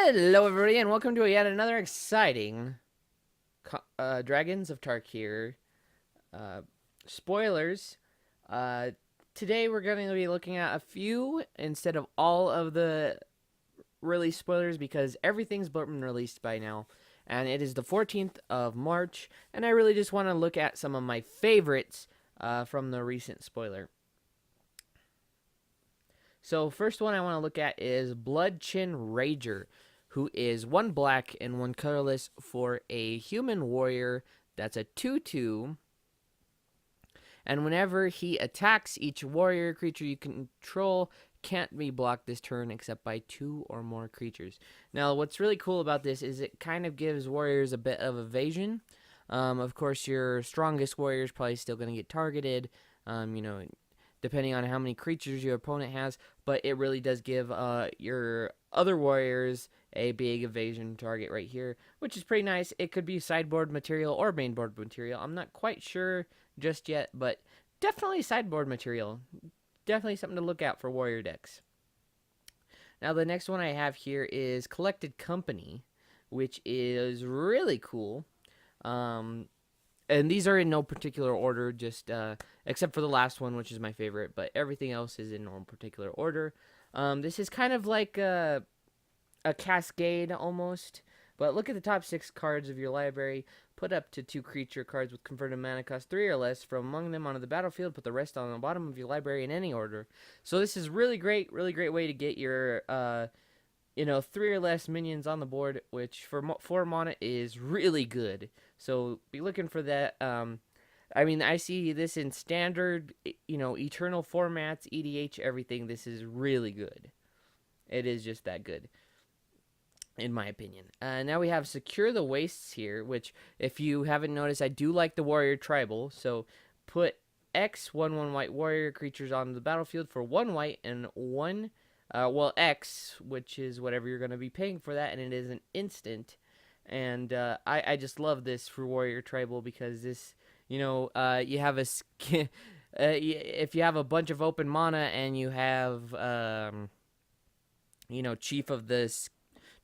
Hello, everybody, and welcome to yet another exciting Dragons of Tarkir uh, spoilers. Uh, Today, we're going to be looking at a few instead of all of the release spoilers because everything's been released by now, and it is the 14th of March. And I really just want to look at some of my favorites from the recent spoiler. So, first one I want to look at is Bloodchin Rager, who is one black and one colorless for a human warrior that's a 2/2. And whenever he attacks, each warrior creature you control can't be blocked this turn except by two or more creatures. Now, what's really cool about this is it kind of gives warriors a bit of evasion. Of course, your strongest warrior is probably still going to get targeted. You know, depending on how many creatures your opponent has, but it really does give your other warriors a big evasion target right here, which is pretty nice. It could be sideboard material or mainboard material. I'm not quite sure just yet, but definitely sideboard material. Definitely something to look out for warrior decks. Now, the next one I have here is Collected Company, which is really cool. And these are in no particular order, just except for the last one, which is my favorite, but everything else is in no particular order. This is kind of like a cascade almost, but look at the top 6 cards of your library. Put up to 2 creature cards with converted mana cost 3 or less from among them onto the battlefield. Put the rest on the bottom of your library in any order. So this is really great way to get your 3 or less minions on the board, which for 4 mana is really good. So be looking for that. I mean, I see this in standard, eternal formats, EDH, everything. This is really good. It is just that good, in my opinion. Now we have Secure the Wastes here, which, if you haven't noticed, I do like the Warrior Tribal. So put X 1/1 white warrior creatures on the battlefield for 1 white and 1 X, which is whatever you're going to be paying for that, and it is an instant. And I just love this for Warrior Tribal because this, you have a if you have a bunch of open mana and you have, Chief of the,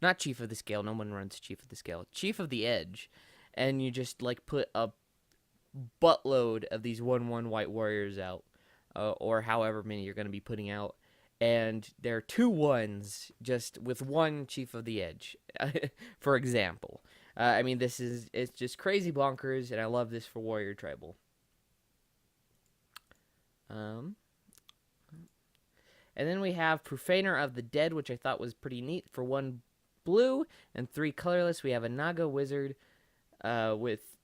not Chief of the Scale, no one runs Chief of the Scale, Chief of the Edge, and you just like put a buttload of these 1/1 white warriors out, or however many you're going to be putting out, and they're 2/1s just with one Chief of the Edge, for example. I mean, it's just crazy bonkers, and I love this for Warrior Tribal. And then we have Profaner of the Dead, which I thought was pretty neat. For 1 blue and 3 colorless, we have a Naga Wizard with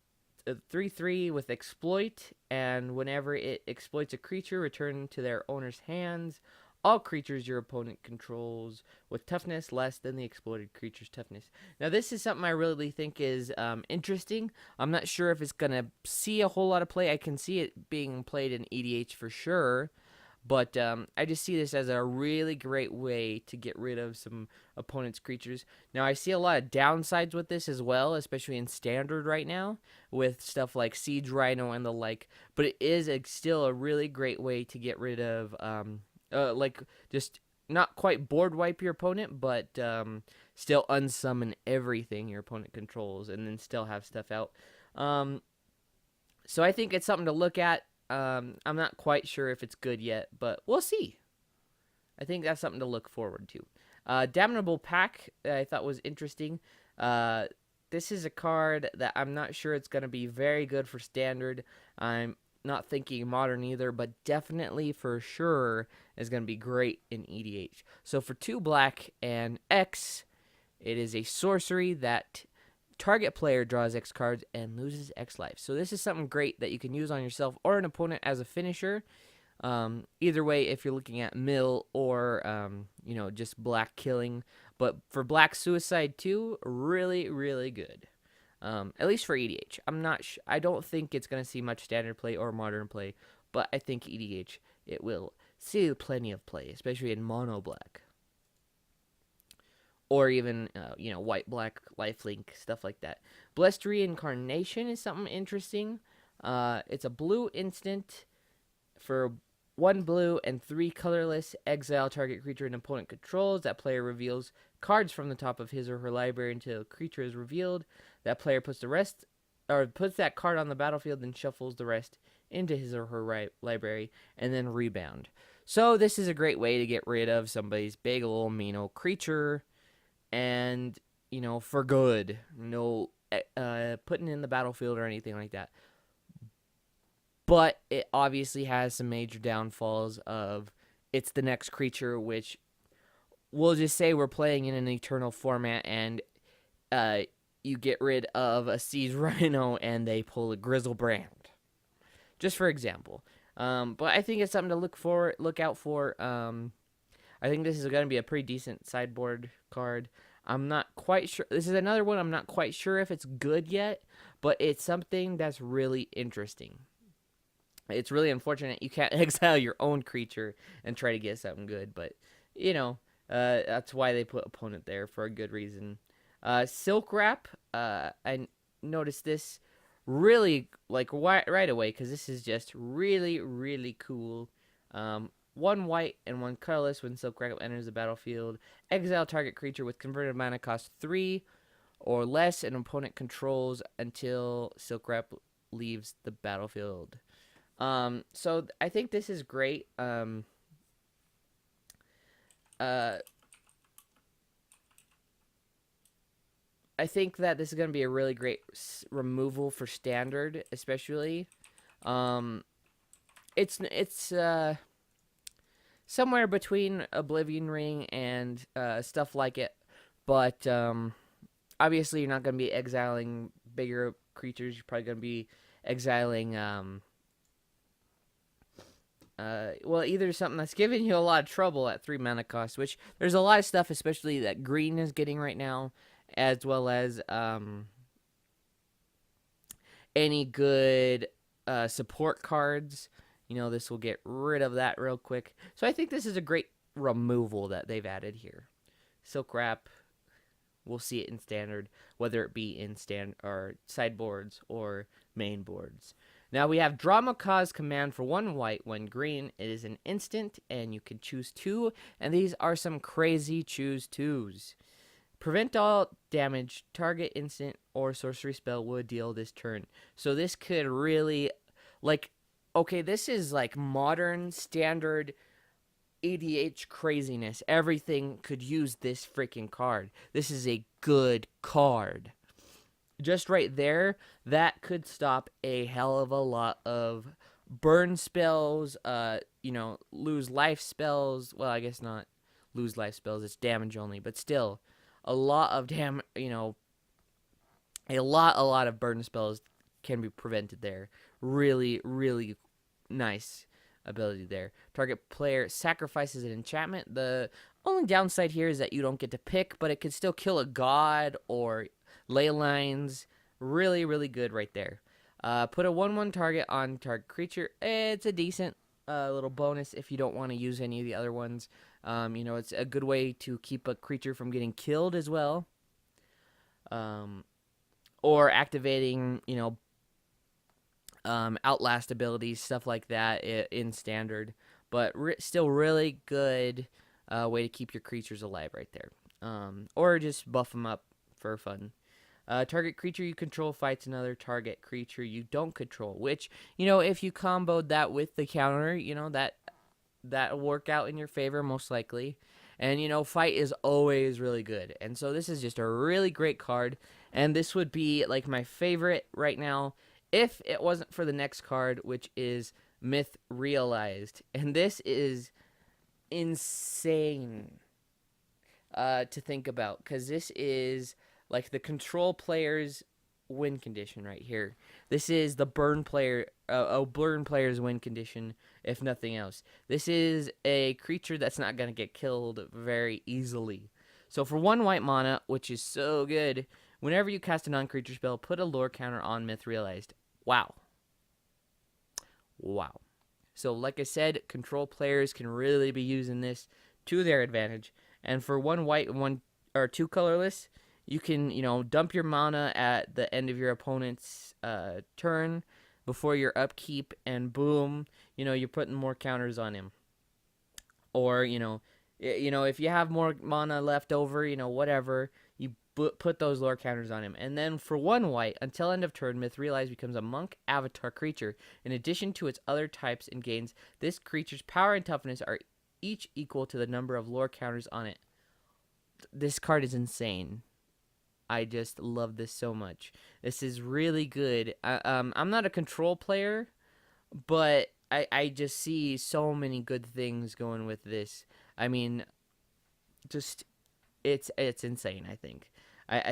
3/3 with exploit, and whenever it exploits a creature, return to their owner's hands all creatures your opponent controls with toughness less than the exploited creature's toughness. Now, this is something I really think is interesting. I'm not sure if it's going to see a whole lot of play. I can see it being played in EDH for sure, but I just see this as a really great way to get rid of some opponent's creatures. Now, I see a lot of downsides with this as well, especially in Standard right now, with stuff like Siege Rhino and the like. But it is still a really great way to get rid of, just not quite board wipe your opponent, but still unsummon everything your opponent controls and then still have stuff out. So I think it's something to look at. I'm not quite sure if it's good yet, but we'll see. I think that's something to look forward to. Damnable Pack, I thought was interesting. This is a card that I'm not sure it's going to be very good for Standard. I'm not thinking Modern either, but definitely for sure is going to be great in EDH. So for 2 black and X, it is a sorcery that target player draws X cards and loses X life. So this is something great that you can use on yourself or an opponent as a finisher. Either way, if you're looking at mill or just black killing, but for black suicide too, really really good. At least for EDH. I don't think it's going to see much Standard play or Modern play, but I think EDH it will see plenty of play, especially in mono black. Or even, white, black, lifelink, stuff like that. Blessed Reincarnation is something interesting. It's a blue instant for 1 blue and 3 colorless. Exile target creature an opponent controls. That player reveals cards from the top of his or her library until a creature is revealed. That player puts the rest, or puts that card on the battlefield and shuffles the rest into his or her library, and then rebound. So this is a great way to get rid of somebody's big old mean old creature, and for good. No putting in the battlefield or anything like that. But it obviously has some major downfalls of it's the next creature, which we'll just say we're playing in an eternal format, and you get rid of a Siege Rhino and they pull a Grizzlebrand. Just for example. But I think it's something to look out for. I think this is going to be a pretty decent sideboard card. I'm not quite sure. This is another one I'm not quite sure if it's good yet, but it's something that's really interesting. It's really unfortunate you can't exile your own creature and try to get something good, but that's why they put opponent there for a good reason. Silk Wrap, I noticed this really right away because this is just really, really cool. 1 white and 1 colorless when Silk Wrap enters the battlefield. Exile target creature with converted mana cost 3 or less and opponent controls until Silk Wrap leaves the battlefield. So I think this is great. I think that this is going to be a really great removal for standard, especially. It's somewhere between Oblivion Ring and stuff like it, but obviously you're not going to be exiling bigger creatures. You're probably going to be exiling either something that's giving you a lot of trouble at 3 mana cost, which there's a lot of stuff, especially that green is getting right now, as well as any good support cards. This will get rid of that real quick. So I think this is a great removal that they've added here. Silk Wrap, we'll see it in standard, whether it be in sideboards or main boards. Now we have Dromoka's command for 1 white. When green, it is an instant, and you can choose 2, and these are some crazy choose 2s. Prevent all damage. Target instant or sorcery spell would deal this turn. So this could really, this is like modern standard EDH craziness. Everything could use this freaking card. This is a good card. Just right there, that could stop a hell of a lot of burn spells, lose life spells. Well, I guess not lose life spells. It's damage only, but still. A lot of a lot of burn spells can be prevented there. Really, really nice ability there. Target player sacrifices an enchantment. The only downside here is that you don't get to pick, but it could still kill a god or ley lines. Really, really good right there. Put a 1/1 target on target creature. It's a decent little bonus if you don't want to use any of the other ones. It's a good way to keep a creature from getting killed as well. Or activating, Outlast abilities, stuff like that in standard. But still really good way to keep your creatures alive right there. Or just buff them up for fun. Target creature you control fights another target creature you don't control. Which, if you comboed that with the counter, that'll work out in your favor most likely. And fight is always really good. And so this is just a really great card. And this would be like my favorite right now if it wasn't for the next card, which is Myth Realized. And this is insane to think about, because this is like the control player's win condition right here. This is the burn player's win condition, if nothing else. This is a creature that's not going to get killed very easily. So for 1 white mana, which is so good, whenever you cast a non-creature spell, put a lore counter on Myth Realized. Wow. So like I said, control players can really be using this to their advantage. And for 1 white and 2 colorless, you can, dump your mana at the end of your opponent's turn before your upkeep, and boom, you're putting more counters on him. Or, You know, if you have more mana left over, you know, whatever, you put those lore counters on him. And then for 1 white, until end of turn, Mithrilize becomes a monk avatar creature. In addition to its other types and gains, this creature's power and toughness are each equal to the number of lore counters on it. This card is insane. I just love this so much. This is really good. I'm not a control player, but I just see so many good things going with this. I mean, just it's insane. I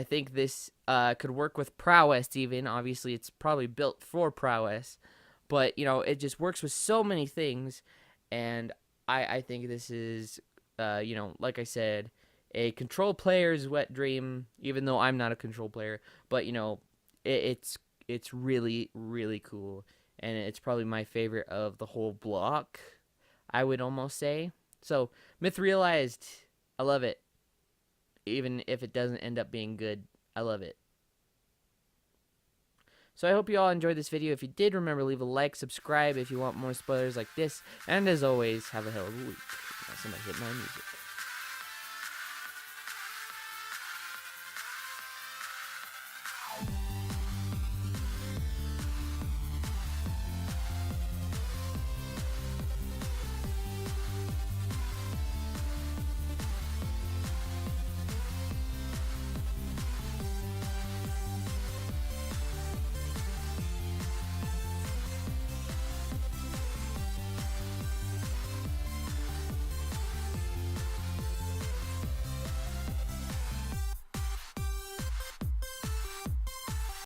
think this could work with prowess. Even obviously, it's probably built for prowess, but you know, it just works with so many things, and I think this is you know, like I said, a control player's wet dream. Even though I'm not a control player, but you know, it's really really cool, and it's probably my favorite of the whole block, I would almost say. So, Myth Realized, I love it. Even if it doesn't end up being good, I love it. So I hope you all enjoyed this video. If you did, remember, leave a like, subscribe if you want more spoilers like this. And as always, have a hell of a week. Now somebody hit my music.